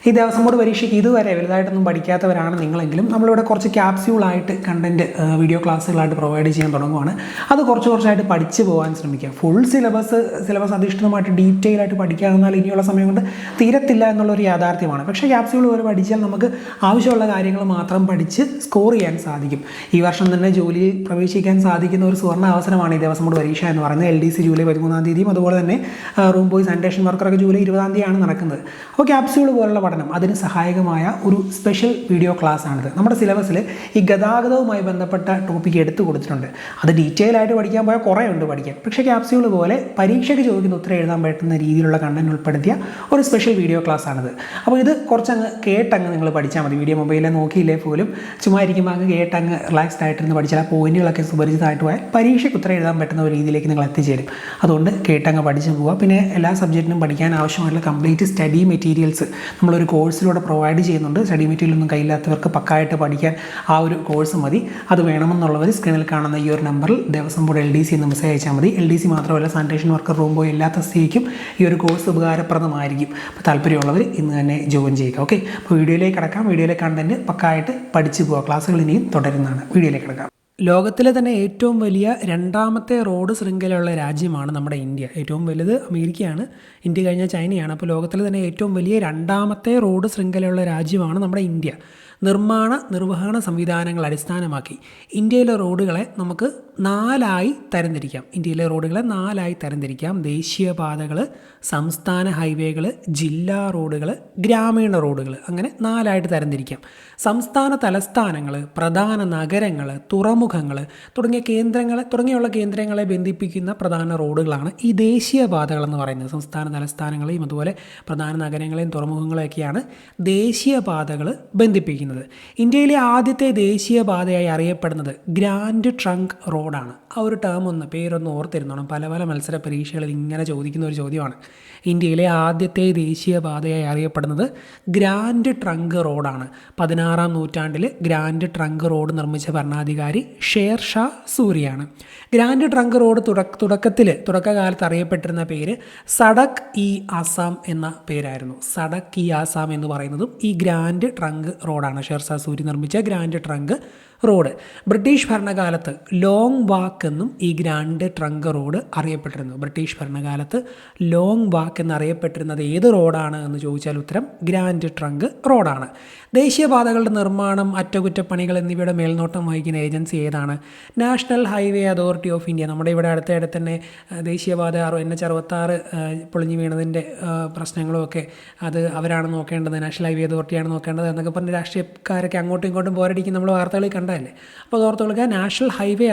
ഈ ദേവസ്വം ബോർഡ് പരീക്ഷയ്ക്ക് ഇതുവരെ വലുതായിട്ടൊന്നും പഠിക്കാത്തവരാണ് നിങ്ങളെങ്കിലും നമ്മളിവിടെ കുറച്ച് ക്യാപ്സ്യൂളായിട്ട് കണ്ടൻറ്റ് വീഡിയോ ക്ലാസ്സുകളായിട്ട് പ്രൊവൈഡ് ചെയ്യാൻ തുടങ്ങുവാണ്. അത് കുറച്ചായിട്ട് പഠിച്ചു പോകാൻ ശ്രമിക്കുക. ഫുൾ സിലബസ് അധിഷ്ഠിതമായിട്ട് ഡീറ്റെയിൽ ആയിട്ട് പഠിക്കാമെന്നാൽ ഇനിയുള്ള സമയം കൊണ്ട് തീരത്തില്ല എന്നുള്ളൊരു യാഥാർത്ഥ്യമാണ്. പക്ഷേ ക്യാപ്സ്യൂൾ വരെ പഠിച്ചാൽ നമുക്ക് ആവശ്യമുള്ള കാര്യങ്ങൾ മാത്രം പഠിച്ച് സ്കോർ ചെയ്യാൻ സാധിക്കും. ഈ വർഷം തന്നെ ജോലിയിൽ പ്രവേശിക്കാൻ സാധിക്കുന്ന ഒരു സുവർണ്ണ അവസരമാണ് ഈ ദേവസ്വം ബോർഡ് പരീക്ഷ എന്ന് പറയുന്നത്. LDC ജൂലൈ 13-ാം തീയതിയും അതുപോലെ തന്നെ റൂം ബോയ് സാനിറ്റേഷൻ വർക്കറൊക്കെ ജൂലൈ 20-ാം തീയതിയാണ് നടക്കുന്നത്. അപ്പോൾ ക്യാപ്സ്യൂൾ പോലുള്ള പഠനം അതിന് സഹായകമായ ഒരു സ്പെഷ്യൽ വീഡിയോ ക്ലാസ് ആണിത്. നമ്മുടെ സിലബസിൽ ഈ ഗതാഗതവുമായി ബന്ധപ്പെട്ട ടോപ്പിക്ക് എടുത്തു കൊടുത്തിട്ടുണ്ട്. അത് ഡീറ്റെയിൽ ആയിട്ട് പഠിക്കാൻ പോയാൽ കുറേ ഉണ്ട് പഠിക്കാൻ. പക്ഷേ ക്യാപ്സ്യൂൾ പോലെ പരീക്ഷയ്ക്ക് ചോദിക്കുന്ന ഉത്തരം എഴുതാൻ പറ്റുന്ന രീതിയിലുള്ള കണ്ടന്റ് ഉൾപ്പെടുത്തിയ ഒരു സ്പെഷ്യൽ വീഡിയോ ക്ലാസ് ആണിത്. അപ്പോൾ ഇത് കുറച്ചങ്ങ് കേട്ടങ്ങ് നിങ്ങൾ പഠിച്ചാൽ മതി. വീഡിയോ മൊബൈലിൽ നോക്കിയില്ലേ പോലും ചുമ്മാ ഇരിക്കുമ്പോൾ അങ്ങ് കേട്ടങ്ങ് റിലാക്സ്ഡ് ആയിട്ടിരുന്ന് പഠിച്ചാൽ ആ പോയിന്റുകളൊക്കെ സുപരിചിതമായിട്ട് പോയാൽ പരീക്ഷയ്ക്ക് ഉത്തരം എഴുതാൻ പറ്റുന്ന ഒരു രീതിയിലേക്ക് നിങ്ങൾ എത്തിച്ചേരും. അതുകൊണ്ട് കേട്ടങ്ങ് പഠിച്ചു പോവുക. പിന്നെ എല്ലാ സബ്ജക്റ്റിനും പഠിക്കാൻ ആവശ്യമായിട്ടുള്ള കംപ്ലീറ്റ് സ്റ്റഡി മെറ്റീരിയൽസ് നമ്മളൊരു കോഴ്സിലൂടെ പ്രൊവൈഡ് ചെയ്യുന്നുണ്ട്. സ്റ്റഡി മെറ്റീരിയൽ ഒന്നും കയ്യില്ലാത്തവർക്ക് പക്കായിട്ട് പഠിക്കാൻ ആ ഒരു കോഴ്സ് മതി. അത് വേണമെന്നുള്ളവർ സ്ക്രീനിൽ കാണുന്ന ഈ ഒരു നമ്പറിൽ ദേവസ്വം ബോർഡ് LDC എന്ന് മെസ്സേജ് അയച്ചാൽ മതി. LDC മാത്രമല്ല സാനിറ്റേഷൻ വർക്കർ റൂം ബോയ് എല്ലാത്ത സ്ഥിതിക്കും ഈ ഒരു കോഴ്സ് ഉപകാരപ്രദമായിരിക്കും. അപ്പോൾ താല്പര്യമുള്ളവർ ഇന്ന് തന്നെ ജോയിൻ ചെയ്യുക. ഓക്കെ, അപ്പോൾ വീഡിയോയിലേക്ക് കിടക്കാം. വീഡിയോയിലെ കണ്ടന്റ് പക്കായിട്ട് പഠിച്ചു പോവുക. ക്ലാസ്സുകൾ ഇനിയും തുടരുന്നതാണ്. വീഡിയോയിലേക്ക് കിടക്കാം. ലോകത്തിലെ തന്നെ ഏറ്റവും വലിയ രണ്ടാമത്തെ റോഡ് ശൃംഖലയുള്ള രാജ്യമാണ് നമ്മുടെ ഇന്ത്യ. ഏറ്റവും വലുത് അമേരിക്കയാണ്, ഇന്ത്യ കഴിഞ്ഞാൽ ചൈനയാണ്. അപ്പോൾ ലോകത്തിലെ തന്നെ ഏറ്റവും വലിയ രണ്ടാമത്തെ റോഡ് ശൃംഖലയുള്ള രാജ്യമാണ് നമ്മുടെ ഇന്ത്യ. നിർവഹണ സംവിധാനങ്ങൾ അടിസ്ഥാനമാക്കി ഇന്ത്യയിലെ റോഡുകളെ നമുക്ക് നാലായി തരംതിരിക്കാം. ദേശീയപാതകൾ, സംസ്ഥാന ഹൈവേകൾ, ജില്ലാ റോഡുകൾ, ഗ്രാമീണ റോഡുകൾ, അങ്ങനെ നാലായിട്ട് തരംതിരിക്കാം. സംസ്ഥാന തലസ്ഥാനങ്ങൾ, പ്രധാന നഗരങ്ങൾ, തുറമുഖങ്ങൾ തുടങ്ങിയുള്ള കേന്ദ്രങ്ങളെ ബന്ധിപ്പിക്കുന്ന പ്രധാന റോഡുകളാണ് ഈ ദേശീയപാതകളെന്ന് പറയുന്നത്. സംസ്ഥാന തലസ്ഥാനങ്ങളെയും അതുപോലെ പ്രധാന നഗരങ്ങളെയും തുറമുഖങ്ങളെയൊക്കെയാണ് ദേശീയപാതകൾ ബന്ധിപ്പിക്കുന്നത്. ഇന്ത്യയിലെ ആദ്യത്തെ ദേശീയപാതയായി അറിയപ്പെടുന്നത് ഗ്രാൻഡ് ട്രങ്ക് റോഡാണ്. ആ ഒരു പേരൊന്ന് ഓർത്തിരുന്നോണം. പല മത്സര പരീക്ഷകളിൽ ഇങ്ങനെ ചോദിക്കുന്ന ഒരു ചോദ്യമാണ്. ഇന്ത്യയിലെ ആദ്യത്തെ ദേശീയപാതയായി അറിയപ്പെടുന്നത് ഗ്രാൻഡ് ട്രങ്ക് റോഡാണ്. 16-ാം നൂറ്റാണ്ടിൽ ഗ്രാൻഡ് ട്രങ്ക് റോഡ് നിർമ്മിച്ച ഭരണാധികാരി ഷേർ ഷാ സൂരിയാണ്. ഗ്രാൻഡ് ട്രങ്ക് റോഡ് തുടക്കകാലത്ത് അറിയപ്പെട്ടിരുന്ന പേര് സഡക് ഇ ആസാം എന്ന പേരായിരുന്നു. സഡക് ഇ ആസാം എന്ന് പറയുന്നതും ഈ ഗ്രാൻഡ് ട്രങ്ക് റോഡാണ്. ഷേർ ഷാ സൂരി നിർമ്മിച്ച ഗ്രാൻഡ് ട്രങ്ക് റോഡ്. ബ്രിട്ടീഷ് ഭരണകാലത്ത് ലോങ് വാക്ക് എന്നും ഈ ഗ്രാൻഡ് ട്രങ്ക് റോഡ് അറിയപ്പെട്ടിരുന്നു. ബ്രിട്ടീഷ് ഭരണകാലത്ത് ലോങ് വാക്ക് എന്നറിയപ്പെട്ടിരുന്നത് ഏത് റോഡാണ് എന്ന് ചോദിച്ചാൽ ഉത്തരം ഗ്രാൻഡ് ട്രങ്ക് റോഡാണ്. ദേശീയപാതകളുടെ നിർമ്മാണം, അറ്റകുറ്റപ്പണികൾ എന്നിവയുടെ മേൽനോട്ടം വഹിക്കുന്ന ഏജൻസി ഏതാണ്? National highway authority of India. നമ്മുടെ ഇവിടെ അടുത്തിടെ തന്നെ ദേശീയപാത NH-66 പൊളിഞ്ഞു വീണതിൻ്റെ പ്രശ്നങ്ങളുമൊക്കെ അത് അവരാണ് നോക്കേണ്ടത്, നാഷണൽ ഹൈവേ അതോറിറ്റിയാണ് നോക്കേണ്ടത് എന്നൊക്കെ പറഞ്ഞ് രാഷ്ട്രീയക്കാരൊക്കെ അങ്ങോട്ടും ഇങ്ങോട്ടും പോരടിക്കും നമ്മൾ വാർത്തകളിൽ കണ്ടതല്ലേ. അപ്പോൾ ഓർത്ത് കൊടുക്കുക, നാഷണൽ ഹൈവേ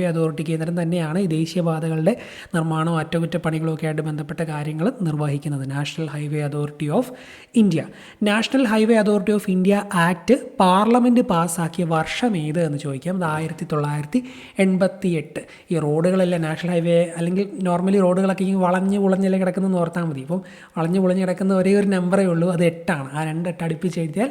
അതോറിറ്റി കേന്ദ്രം തന്നെയാണ് ഈ ദേശീയപാതകളുടെ നിർമ്മാണവും അറ്റകുറ്റപ്പണികളും ഒക്കെ ആയിട്ട് ബന്ധപ്പെട്ട കാര്യങ്ങൾ നിർവഹിക്കുന്നത്. National highway authority of India. National highway authority of India act parliament പാസ്സാക്കിയ വർഷം ഏത് എന്ന് ചോദിക്കാം. അത് 1988. ഈ റോഡുകളെല്ലാം നാഷണൽ ഹൈവേ അല്ലെങ്കിൽ നോർമലി റോഡുകളൊക്കെ ഈ വളഞ്ഞ് പുളഞ്ഞെല്ലാം കിടക്കുന്നതെന്ന് ഓർത്താൽ മതി. ഇപ്പം വളഞ്ഞ് പുളഞ്ഞ് കിടക്കുന്ന ഒരേ ഒരു നമ്പറേ ഉള്ളൂ, അത് 8ആണ്. ആ 2 അടുപ്പിച്ച് എഴുതിയാൽ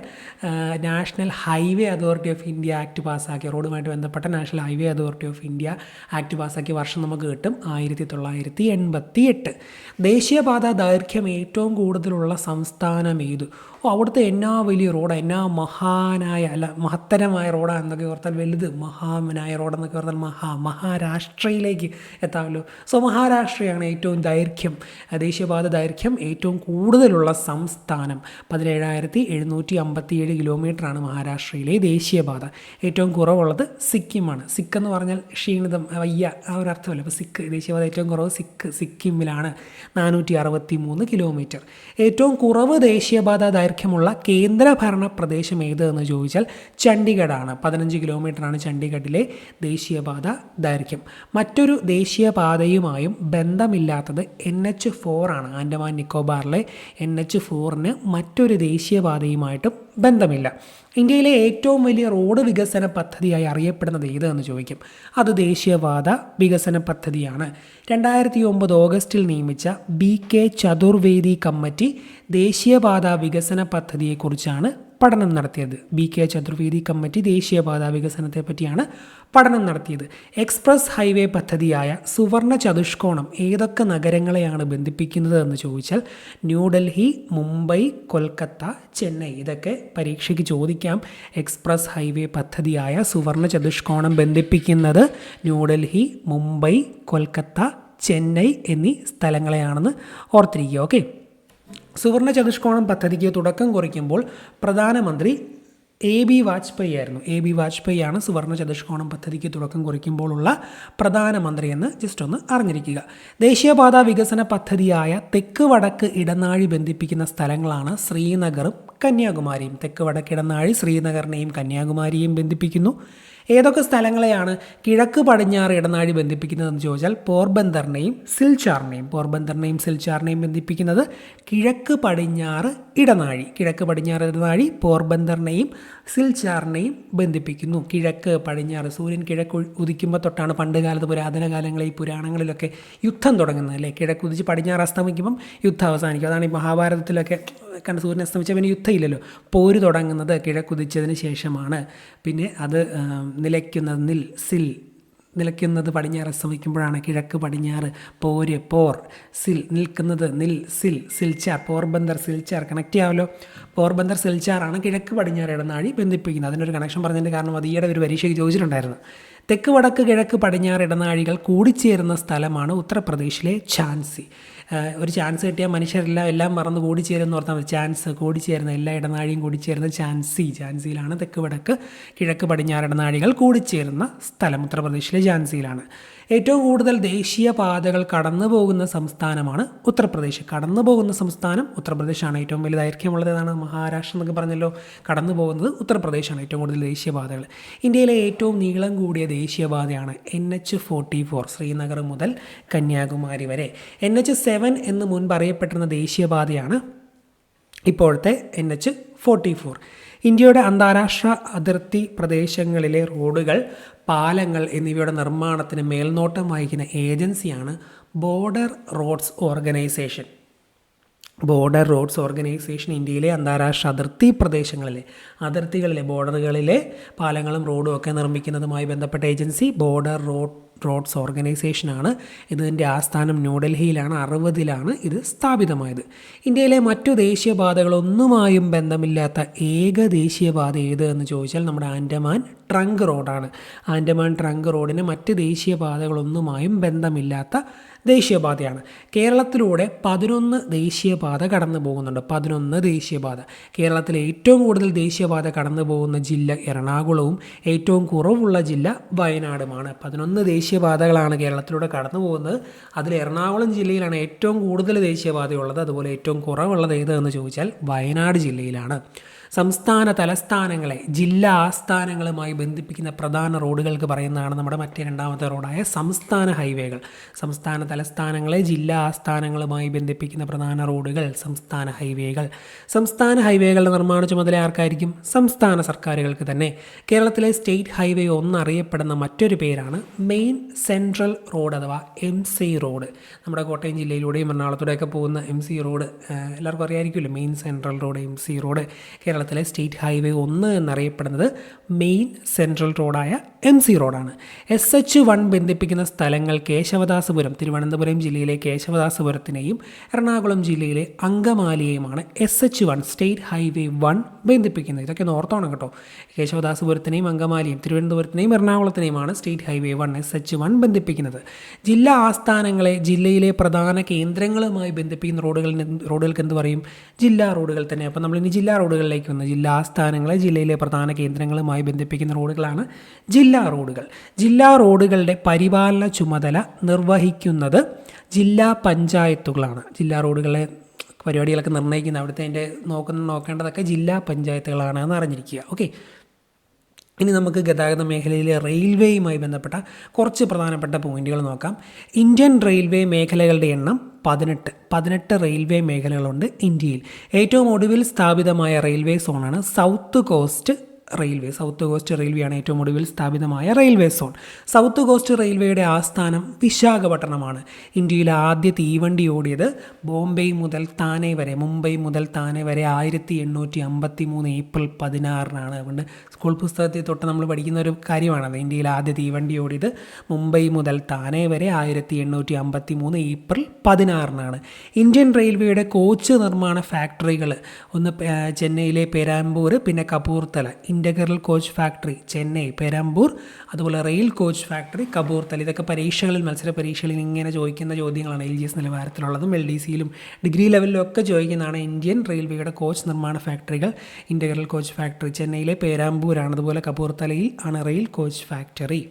national highway authority of India act പാസ്സാക്കിയ, റോഡുമായിട്ട് ബന്ധപ്പെട്ട national highway authority of India act പാസ്സാക്കിയ വർഷം നമുക്ക് കിട്ടും 1988. ദേശീയപാത ദൈർഘ്യം ഏറ്റവും കൂടുതലുള്ള സംസ്ഥാനം ഏത്? അവിടുത്തെ എന്നാ വലിയ റോഡാണ്, എന്നാ മഹത്തരമായ റോഡാണെന്നൊക്കെ ഓർത്താൽ വലുത്, മഹാനായ റോഡെന്നൊക്കെ ഓർത്താൽ മഹാരാഷ്ട്രയിലേക്ക് എത്താമല്ലോ. സോ മഹാരാഷ്ട്രയാണ് ഏറ്റവും ദേശീയപാത ദൈർഘ്യം ഏറ്റവും കൂടുതലുള്ള സംസ്ഥാനം. 17,757 കിലോമീറ്ററാണ് മഹാരാഷ്ട്രയിലെ ദേശീയപാത. ഏറ്റവും കുറവുള്ളത് സിക്കിമാണ്. സിക്ക് എന്ന് പറഞ്ഞാൽ ക്ഷീണിതം, വയ്യ, ആ ഒരു അർത്ഥമല്ല. അപ്പോൾ ദേശീയപാത ഏറ്റവും കുറവ് സിക്കിമിലാണ്, 463 കിലോമീറ്റർ. ഏറ്റവും കുറവ് ദേശീയപാത ദൈർഘ്യമുള്ള കേന്ദ്രഭരണ പ്രദേശം ഏത് എന്ന് ചോദിച്ചാൽ ചണ്ഡീഗഡാണ്. 15 കിലോമീറ്ററാണ് ചണ്ഡീഗഡിലെ ദേശീയപാത ദൈർഘ്യം. മറ്റൊരു ദേശീയപാതയുമായും ബന്ധമില്ലാത്തത് NH-4 ആണ്. ആൻഡമാൻ നിക്കോബാറിലെ NH-4ന് മറ്റൊരു ദേശീയപാതയുമായിട്ടും ബന്ധമില്ല. ഇന്ത്യയിലെ ഏറ്റവും വലിയ റോഡ് വികസന പദ്ധതിയായി അറിയപ്പെടുന്നത് ഏത് എന്ന് ചോദിക്കും. അത് ദേശീയപാത വികസന പദ്ധതിയാണ്. 2009 ഓഗസ്റ്റിൽ നിയമിച്ച BK ചതുർവേദി കമ്മിറ്റി ദേശീയപാത വികസന പദ്ധതിയെക്കുറിച്ചാണ് പഠനം നടത്തിയത്. BK ചതുർവേദി കമ്മിറ്റി ദേശീയപാത വികസനത്തെ പറ്റിയാണ് പഠനം നടത്തിയത്. എക്സ്പ്രസ് ഹൈവേ പദ്ധതിയായ സുവർണ ചതുഷ്കോണം ഏതൊക്കെ നഗരങ്ങളെയാണ് ബന്ധിപ്പിക്കുന്നത് എന്ന് ചോദിച്ചാൽ ന്യൂഡൽഹി, മുംബൈ, കൊൽക്കത്ത, ചെന്നൈ. ഇതൊക്കെ പരീക്ഷയ്ക്ക് ചോദിക്കാം. എക്സ്പ്രസ് ഹൈവേ പദ്ധതിയായ സുവർണ ചതുഷ്കോണം ബന്ധിപ്പിക്കുന്നത് ന്യൂഡൽഹി, മുംബൈ, കൊൽക്കത്ത, ചെന്നൈ എന്നീ സ്ഥലങ്ങളെയാണെന്ന് ഓർത്തിരിക്കുക. ഓക്കെ, സുവർണ ചതുഷ്കോണം പദ്ധതിക്ക് തുടക്കം കുറിക്കുമ്പോൾ പ്രധാനമന്ത്രി AB വാജ്പേയി ആയിരുന്നു. AB വാജ്പേയിയാണ് സുവർണ ചതുഷ്കോണം പദ്ധതിക്ക് തുടക്കം കുറിക്കുമ്പോഴുള്ള പ്രധാനമന്ത്രി എന്ന് ജസ്റ്റ് ഒന്ന് അറിഞ്ഞിരിക്കുക. ദേശീയപാത വികസന പദ്ധതിയായ തെക്ക് വടക്ക് ഇടനാഴി ബന്ധിപ്പിക്കുന്ന സ്ഥലങ്ങളാണ് ശ്രീനഗറും കന്യാകുമാരിയും. തെക്ക് വടക്ക് ഇടനാഴി ശ്രീനഗറിനെയും കന്യാകുമാരിയെയും ബന്ധിപ്പിക്കുന്നു. ഏതൊക്കെ സ്ഥലങ്ങളെയാണ് കിഴക്ക് പടിഞ്ഞാറ് ഇടനാഴി ബന്ധിപ്പിക്കുന്നതെന്ന് ചോദിച്ചാൽ പോർബന്ദറിനെയും സിൽച്ചാറിനെയും ബന്ധിപ്പിക്കുന്നത് കിഴക്ക് പടിഞ്ഞാറ് ഇടനാഴി. കിഴക്ക് പടിഞ്ഞാറ് ഇടനാഴി പോർബന്ദറിനെയും സിൽച്ചാറിനെയും ബന്ധിപ്പിക്കുന്നു. കിഴക്ക് പടിഞ്ഞാറ്, സൂര്യൻ കിഴക്ക് ഉദിക്കുമ്പോൾ തൊട്ടാണ് പണ്ട് കാലത്ത് പുരാതന കാലങ്ങളിൽ ഈ പുരാണങ്ങളിലൊക്കെ യുദ്ധം തുടങ്ങുന്നത് അല്ലേ. കിഴക്ക് ഉദിച്ച് പടിഞ്ഞാറ് അസ്തമിക്കുമ്പം യുദ്ധം അവസാനിക്കും. അതാണ് ഈ മഹാഭാരതത്തിലൊക്കെ കണ്ട് സൂര്യൻ അസ്തമിച്ച പിന്നെ യുദ്ധമില്ലല്ലോ. പോര് തുടങ്ങുന്നത് കിഴക്കുദിച്ചതിന് ശേഷമാണ്. പിന്നെ അത് നിലയ്ക്കുന്നത് പടിഞ്ഞാറ് അസ്തമിക്കുമ്പോഴാണ്. കിഴക്ക് പടിഞ്ഞാറ് പോർ നിൽക്കുന്നത് സിൽച്ചാർ, പോർബന്ദർ സിൽച്ചാർ കണക്ട് ചെയ്യാമല്ലോ. പോർബന്ദർ സിൽച്ചാറാണ് കിഴക്ക് പടിഞ്ഞാറ് ഇടനാഴി ബന്ധിപ്പിക്കുന്നത്. അതിനൊരു കണക്ഷൻ പറഞ്ഞതിൻ്റെ കാരണം അത് ഈയിടെ ഒരു പരീക്ഷയ്ക്ക് ചോദിച്ചിട്ടുണ്ടായിരുന്നു. തെക്ക് വടക്ക് കിഴക്ക് പടിഞ്ഞാറ് ഇടനാഴികൾ കൂടിച്ചേരുന്ന സ്ഥലമാണ് ഉത്തർപ്രദേശിലെ ഝാൻസി. ഒരു ചാൻസ് കിട്ടിയാൽ മനുഷ്യരെല്ലാം എല്ലാം മറന്ന് കൂടിച്ചേരുമെന്ന് ഓർത്താൽ മതി. ചാൻസ് കൂടിച്ചേരുന്ന എല്ലാ ഇടനാഴിയും കൂടിച്ചേരുന്ന ഝാൻസിയിലാണ് തെക്ക് വടക്ക് കിഴക്ക് പടിഞ്ഞാറ് ഇടനാഴികൾ കൂടിച്ചേരുന്ന സ്ഥലം ഉത്തർപ്രദേശിലെ ഝാൻസിയിലാണ്. ഏറ്റവും കൂടുതൽ ദേശീയപാതകൾ കടന്നു പോകുന്ന സംസ്ഥാനമാണ് ഉത്തർപ്രദേശ്. കടന്നു പോകുന്ന സംസ്ഥാനം ഉത്തർപ്രദേശാണ്. ഏറ്റവും വലിയ ദൈർഘ്യമുള്ളതാണ് മഹാരാഷ്ട്ര എന്നൊക്കെ പറഞ്ഞല്ലോ. കടന്നു പോകുന്നത് ഉത്തർപ്രദേശാണ് ഏറ്റവും കൂടുതൽ ദേശീയപാതകൾ. ഇന്ത്യയിലെ ഏറ്റവും നീളം കൂടിയ ദേശീയപാതയാണ് NH44 ശ്രീനഗർ മുതൽ കന്യാകുമാരി വരെ. NH7 എന്ന് മുൻപ് അറിയപ്പെട്ടിരുന്ന ദേശീയപാതയാണ് ഇപ്പോഴത്തെ NH44. ഇന്ത്യയുടെ അന്താരാഷ്ട്ര അതിർത്തി പ്രദേശങ്ങളിലെ റോഡുകൾ, പാലങ്ങൾ എന്നിവയുടെ നിർമ്മാണത്തിന് മേൽനോട്ടം വഹിക്കുന്ന ഏജൻസിയാണ് ബോർഡർ റോഡ്സ് ഓർഗനൈസേഷൻ. ഇന്ത്യയിലെ അന്താരാഷ്ട്ര അതിർത്തി പ്രദേശങ്ങളിലെ ബോർഡറുകളിലെ പാലങ്ങളും റോഡും ഒക്കെ നിർമ്മിക്കുന്നതുമായി ബന്ധപ്പെട്ട ഏജൻസി ബോർഡർ റോഡ്സ് ഓർഗനൈസേഷനാണ്. ഇതിൻ്റെ ആസ്ഥാനം ന്യൂഡൽഹിയിലാണ്. 60 ഇത് സ്ഥാപിതമായത്. ഇന്ത്യയിലെ മറ്റു ദേശീയപാതകളൊന്നുമായും ബന്ധമില്ലാത്ത ഏക ദേശീയപാത ഏത് എന്ന് ചോദിച്ചാൽ നമ്മുടെ ആൻഡമാൻ ട്രങ്ക് റോഡാണ്. ആൻഡമാൻ ട്രങ്ക് റോഡിന് മറ്റ് ദേശീയപാതകളൊന്നുമായും ബന്ധമില്ലാത്ത ദേശീയപാതയാണ്. കേരളത്തിലൂടെ 11 ദേശീയപാത കടന്നു പോകുന്നുണ്ട്. 11 ദേശീയപാത. കേരളത്തിലെ ഏറ്റവും കൂടുതൽ ദേശീയപാത കടന്നു പോകുന്ന ജില്ല എറണാകുളവും ഏറ്റവും കുറവുള്ള ജില്ല വയനാടുമാണ്. 11 ദേശീയപാതകളാണ് കേരളത്തിലൂടെ കടന്നു പോകുന്നത്. അതിൽ എറണാകുളം ജില്ലയിലാണ് ഏറ്റവും കൂടുതൽ ദേശീയപാതയുള്ളത്. അതുപോലെ ഏറ്റവും കുറവുള്ളത് ഏതെന്ന് ചോദിച്ചാൽ വയനാട് ജില്ലയിലാണ്. സംസ്ഥാന തലസ്ഥാനങ്ങളെ ജില്ലാ ആസ്ഥാനങ്ങളുമായി ബന്ധിപ്പിക്കുന്ന പ്രധാന റോഡുകൾക്ക് പറയുന്നതാണ് നമ്മുടെ മറ്റേ രണ്ടാമത്തെ റോഡായ സംസ്ഥാന ഹൈവേകൾ. സംസ്ഥാന തലസ്ഥാനങ്ങളെ ജില്ലാ ആസ്ഥാനങ്ങളുമായി ബന്ധിപ്പിക്കുന്ന പ്രധാന റോഡുകൾ സംസ്ഥാന ഹൈവേകൾ. സംസ്ഥാന ഹൈവേകളുടെ നിർമ്മാണ ചുമതല ആർക്കായിരിക്കും? സംസ്ഥാന സർക്കാരുകൾക്ക് തന്നെ. കേരളത്തിലെ സ്റ്റേറ്റ് ഹൈവേ 1 അറിയപ്പെടുന്ന മറ്റൊരു പേരാണ് മെയിൻ സെൻട്രൽ റോഡ് അഥവാ MC റോഡ്. നമ്മുടെ കോട്ടയം ജില്ലയിലൂടെയും എറണാകുളത്തൂടെയൊക്കെ പോകുന്ന MC റോഡ് എല്ലാവർക്കും അറിയാമായിരിക്കുമല്ലോ. Main central road, MC road. കേരളത്തിലെ സ്റ്റേറ്റ് ഹൈവേ 1 എന്നറിയപ്പെടുന്നത് മെയിൻ സെൻട്രൽ റോഡായ MC റോഡാണ്. SH1 ബന്ധിപ്പിക്കുന്ന സ്ഥലങ്ങൾ കേശവദാസപുരം, തിരുവനന്തപുരം ജില്ലയിലെ കേശവദാസപുരത്തിനെയും എറണാകുളം ജില്ലയിലെ അങ്കമാലിയെയുമാണ് SH1 സ്റ്റേറ്റ് ഹൈവേ 1 ബന്ധിപ്പിക്കുന്നത്. ഇതൊക്കെ ഓർത്തോണം കേട്ടോ. കേശവദാസപുരത്തിനെയും അങ്കമാലിയും തിരുവനന്തപുരത്തിനെയും എറണാകുളത്തിനെയുമാണ് സ്റ്റേറ്റ് ഹൈവേ 1 SH1 ബന്ധിപ്പിക്കുന്നത്. ജില്ലാ ആസ്ഥാനങ്ങളെ ജില്ലയിലെ പ്രധാന കേന്ദ്രങ്ങളുമായി ബന്ധിപ്പിക്കുന്ന റോഡുകൾക്ക് എന്ത് പറയും? ജില്ലാ റോഡുകൾ തന്നെ. അപ്പോൾ നമ്മളിനി ജില്ലാ റോഡുകളിലേക്ക് വന്നു. ജില്ലാ ആസ്ഥാനങ്ങളെ ജില്ലയിലെ പ്രധാന കേന്ദ്രങ്ങളുമായി ബന്ധിപ്പിക്കുന്ന റോഡുകളാണ് ജില്ലാ റോഡുകൾ. ജില്ലാ റോഡുകളുടെ പരിപാലന ചുമതല നിർവഹിക്കുന്നത് ജില്ലാ പഞ്ചായത്തുകളാണ്. ജില്ലാ റോഡുകളെ പരിപാടികളൊക്കെ നിർണ്ണയിക്കുന്ന അവിടുത്തെ അതിൻ്റെ നോക്കേണ്ടതൊക്കെ ജില്ലാ പഞ്ചായത്തുകളാണ് എന്ന് അറിഞ്ഞിരിക്കുക. ഓക്കെ, ഇനി നമുക്ക് ഗതാഗത മേഖലയിലെ റെയിൽവേയുമായി ബന്ധപ്പെട്ട കുറച്ച് പ്രധാനപ്പെട്ട പോയിന്റുകൾ നോക്കാം. ഇന്ത്യൻ റെയിൽവേ മേഖലകളുടെ എണ്ണം 18 റെയിൽവേ മേഖലകളുണ്ട് ഇന്ത്യയിൽ. ഏറ്റവും ഒടുവിൽ സ്ഥാപിതമായ റെയിൽവേ സോണാണ് south coast railway. South coast റെയിൽവേയാണ് ഏറ്റവും ഒടുവിൽ സ്ഥാപിതമായ റെയിൽവേ സോൺ. സൗത്ത് കോസ്റ്റ് റെയിൽവേയുടെ ആസ്ഥാനം വിശാഖപട്ടണമാണ്. ഇന്ത്യയിലെ ആദ്യ തീവണ്ടി ഓടിയത് ബോംബെ മുതൽ താനെ വരെ, മുംബൈ മുതൽ താനെ വരെ 1853 ഏപ്രിൽ 16-നാണ്. അതുകൊണ്ട് സ്കൂൾ പുസ്തകത്തിൽ തൊട്ട് നമ്മൾ പഠിക്കുന്ന ഒരു കാര്യമാണത്. ഇന്ത്യയിൽ ആദ്യ തീവണ്ടി ഓടിയത് മുംബൈ മുതൽ താനെ വരെ 1853 ഏപ്രിൽ 16-നാണ്. ഇന്ത്യൻ റെയിൽവേയുടെ കോച്ച് നിർമ്മാണ ഫാക്ടറികൾ ഒന്ന് ചെന്നൈയിലെ പെരാമ്പൂർ, പിന്നെ Kapurthala. Integral coach factory Chennai, Perambur, അതുപോലെ റെയിൽ കോച്ച് ഫാക്ടറി കപൂർത്തല. ഇതൊക്കെ പരീക്ഷകളിൽ, മത്സര പരീക്ഷകളിൽ ഇങ്ങനെ ചോദിക്കുന്ന ചോദ്യങ്ങളാണ്. LGS നിലവാരത്തിലുള്ളതും LDCയിലും ഡിഗ്രി ലെവലിലും ഒക്കെ ചോദിക്കുന്നതാണ്. ഇന്ത്യൻ റെയിൽവേയുടെ കോച്ച് നിർമ്മാണ ഫാക്ടറികൾ. ഇൻ്റഗ്രൽ കോച്ച് ഫാക്ടറി ചെന്നൈയിലെ പേരാമ്പൂരാണ്, അതുപോലെ കപൂർത്തലയിൽ ആണ് റെയിൽ കോച്ച് ഫാക്ടറി.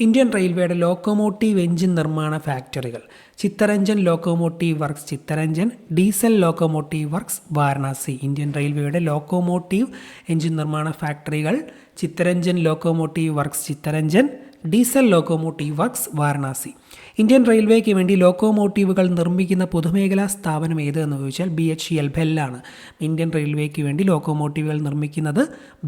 ഇന്ത്യൻ റെയിൽവേയുടെ ലോക്കോമോട്ടീവ് എഞ്ചിൻ നിർമ്മാണ ഫാക്ടറികൾ: Chittaranjan locomotive works Chittaranjan, diesel locomotive works Varanasi. Indian റെയിൽവേയുടെ ലോക്കോമോട്ടീവ് എഞ്ചിൻ നിർമ്മാണ ഫാക്ടറികൾ: Chittaranjan locomotive works Chittaranjan, diesel locomotive works Varanasi. Indian റെയിൽവേക്ക് വേണ്ടി ലോക്കോമോട്ടീവുകൾ നിർമ്മിക്കുന്ന പൊതുമേഖലാ സ്ഥാപനം ഏത് എന്ന് ചോദിച്ചാൽ BHEL, ബെല്ലാണ്. ഇന്ത്യൻ റെയിൽവേക്ക് വേണ്ടി ലോക്കോമോട്ടീവുകൾ നിർമ്മിക്കുന്നത്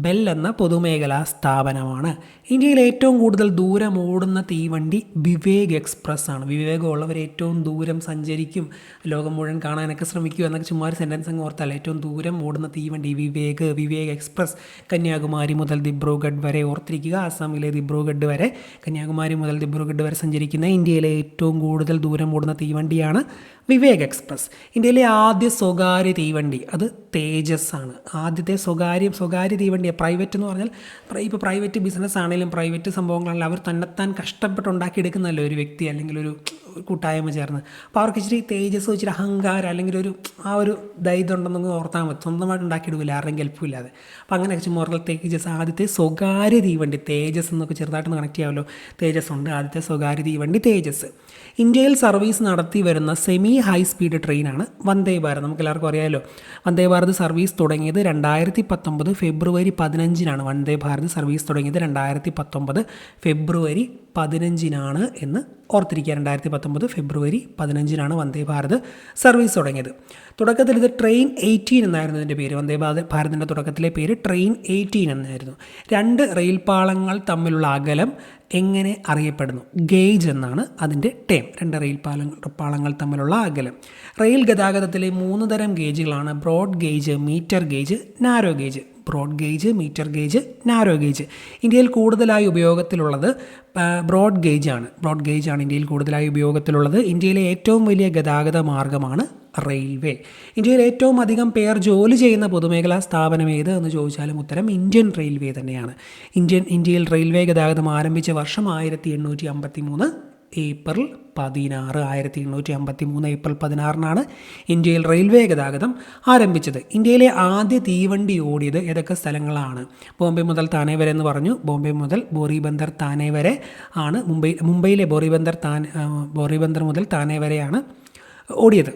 ബെൽ എന്ന പൊതുമേഖലാ സ്ഥാപനമാണ്. ഇന്ത്യയിൽ ഏറ്റവും കൂടുതൽ ദൂരം ഓടുന്ന തീവണ്ടി വിവേക് എക്സ്പ്രസ് ആണ്. വിവേകമുള്ളവർ ഏറ്റവും ദൂരം സഞ്ചരിക്കും, ലോകം മുഴുവൻ കാണാനൊക്കെ ശ്രമിക്കും എന്നൊക്കെ ചുമ്മാ ഒരു സെൻറ്റൻസ് അങ്ങ് ഓർത്താൽ. ഏറ്റവും ദൂരം ഓടുന്ന തീവണ്ടി വിവേക് എക്സ്പ്രസ്. കന്യാകുമാരി മുതൽ ദിബ്രുഗഡ് വരെ ഓർത്തിരിക്കുക. ആസാമിലെ ദിബ്രുഗഡ് വരെ, കന്യാകുമാരി മുതൽ ദിബ്രുഗഡ് വരെ സഞ്ചരിക്കുന്ന ഇന്ത്യയിലെ ഏറ്റവും കൂടുതൽ ദൂരം ഓടുന്ന തീവണ്ടിയാണ് വിവേക് എക്സ്പ്രസ്. ഇന്ത്യയിലെ ആദ്യ സ്വകാര്യ തീവണ്ടി അത് തേജസ് ആണ്. ആദ്യത്തെ സ്വകാര്യ തീവണ്ടി. പ്രൈവറ്റ് എന്ന് പറഞ്ഞാൽ ഇപ്പോൾ പ്രൈവറ്റ് ബിസിനസ് ആണെങ്കിലും പ്രൈവറ്റ് സംഭവങ്ങളാണെങ്കിലും അവർ തന്നെത്താൻ കഷ്ടപ്പെട്ടുണ്ടാക്കിയെടുക്കുന്നല്ലോ ഒരു വ്യക്തി അല്ലെങ്കിൽ ഒരു കൂട്ടായ്മ ചേർന്ന്. അപ്പോൾ അവർക്ക് ഇച്ചിരി തേജസ്, ഇച്ചിരി അഹങ്കാരം അല്ലെങ്കിൽ ആ ഒരു ധൈര്യം ഉണ്ടെന്നൊന്ന് ഓർത്താൽ മതി. സ്വന്തമായിട്ട് ഉണ്ടാക്കിയെടുക്കില്ല, ആരുടെയും ഹെൽപ്പില്ലാതെ. അപ്പോൾ അങ്ങനെ ചുമ്മാ തേജസ് ആദ്യത്തെ സ്വകാര്യ തീവണ്ടി. തേജസ് എന്നൊക്കെ ചെറുതായിട്ടൊന്ന് കണക്ട് ചെയ്യാമല്ലോ. തേജസ് ഉണ്ട്, ആദ്യത്തെ സ്വകാര്യ തീവണ്ടി തേജസ്. ഇന്ത്യയിൽ സർവീസ് നടത്തി വരുന്ന സെമി ഹൈ സ്പീഡ് ട്രെയിനാണ് വന്ദേ ഭാരത്. നമുക്ക് എല്ലാവർക്കും അറിയാമല്ലോ. വന്ദേ ഭാരത് സർവീസ് തുടങ്ങിയത് 2019 ഫെബ്രുവരി 15-നാണ്. വന്ദേ ഭാരത് സർവീസ് തുടങ്ങിയത് 2019 ഫെബ്രുവരി 15-നാണ് എന്ന് ഓർത്തിരിക്കുക. 2019 ഫെബ്രുവരി 15-നാണ് വന്ദേ ഭാരത് സർവീസ് തുടങ്ങിയത്. തുടക്കത്തിൽ ഇത് ട്രെയിൻ 18 എന്നായിരുന്നു ഇതിൻ്റെ പേര്. വന്ദേ ഭാരതിൻ്റെ തുടക്കത്തിലെ പേര് ട്രെയിൻ 18 എന്നായിരുന്നു. 2 റെയിൽപാളങ്ങൾ തമ്മിലുള്ള അകലം എങ്ങനെ അറിയപ്പെടുന്നു? ഗേജ് എന്നാണ് അതിൻ്റെ ടേം. 2 റെയിൽപാളങ്ങൾ തമ്മിലുള്ള അകലം. റെയിൽ ഗതാഗതത്തിലെ 3 തരം ഗേജുകളാണ്: broad gauge, metre gauge, narrow gauge. Broad gauge, metre gauge, narrow gauge. ഇന്ത്യയിൽ കൂടുതലായി ഉപയോഗത്തിലുള്ളത് ബ്രോഡ് ഗേജാണ്. ഇന്ത്യയിൽ കൂടുതലായി ഉപയോഗത്തിലുള്ളത്. ഇന്ത്യയിലെ ഏറ്റവും വലിയ ഗതാഗത മാർഗ്ഗമാണ് റെയിൽവേ. ഇന്ത്യയിൽ ഏറ്റവും അധികം പേർ ജോലി ചെയ്യുന്ന പൊതുമേഖലാ സ്ഥാപനം ഏത് എന്ന് ചോദിച്ചാലും ഉത്തരം ഇന്ത്യൻ റെയിൽവേ തന്നെയാണ്. ഇന്ത്യയിൽ റെയിൽവേ ഗതാഗതം ആരംഭിച്ച വർഷം 1853 ഏപ്രിൽ 16. 1853 ഏപ്രിൽ 16-നാണ് ഇന്ത്യയിൽ റെയിൽവേ ഗതാഗതം ആരംഭിച്ചത്. ഇന്ത്യയിലെ ആദ്യ തീവണ്ടി ഓടിയത് ഏതൊക്കെ സ്ഥലങ്ങളാണ്? ബോംബെ മുതൽ താനെ വരെ എന്ന് പറഞ്ഞു. ബോംബെ മുതൽ ബോറിബന്ദർ താനെ വരെ ആണ്. മുംബൈയിലെ ബോറിബന്ദർ മുതൽ താനെ വരെയാണ് ഓടിയത്.